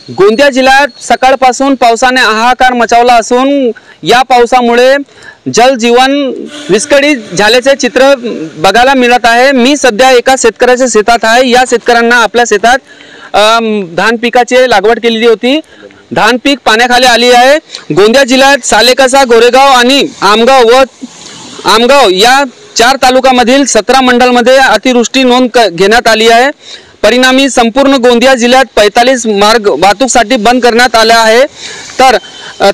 गोंदिया जिल्ह्यात सकाळपासून पावसाने हाहाकार मचावला असून या पावसामुळे जलजीवन विस्कळीत झाल्याचे चित्र बघायला मिळत आहे। मी सध्या एका शेतकऱ्याच्या शेतात आहे। या शेतकऱ्यांना आपल्या शेतात धान पिकाची लागवड केलेली होती। धान पीक पाण्याखाली आली आहे। गोंदिया जिल्ह्यात सालेकसा, गोरेगाव आणि आमगाव या 4 तालुक्यामधील 17 मंडलमध्ये अतिवृष्टी नोंद घेण्यात आली आहे। परिणामी संपूर्ण गोंदिया जिल्ह्यात 45 मार्ग वाहतूकसाठी बंद करण्यात आले आहे। तर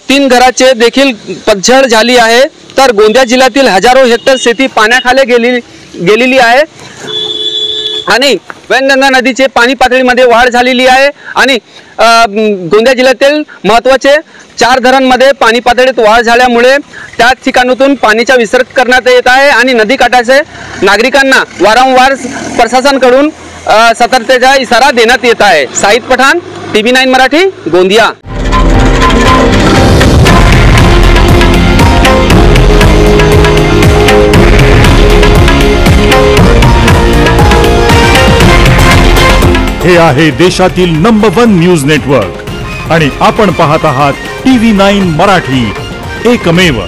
3 घराचे देखील पतझड झाली आहे। तर गोंदिया जिल्ह्यातील हजारो हेक्टर शेती पाण्याखाली गेलेली आहे आणि वैनगंगा नदीचे पाणी पातळीमध्ये वाढ झालेली आहे आणि गोंदिया जिल्ह्यातील महत्त्वाचे 4 धरणांमध्ये पाणी पातळीत वाढ झाल्यामुळे त्या ठिकाणातून पाणीचा विसर्ग करण्यात येत आहे आणि नदीकाठाचे नागरिकांना वारंवार प्रशासनाकडून सतर्कतेचा इशारा देण्यात येत आहे। साहिद पठाण, TV9 मराठी, गोंदिया। हे आहे देशातील नंबर 1 न्यूज नेटवर्क आणि आपण पाहत आहात TV9 मराठी, एकमेव।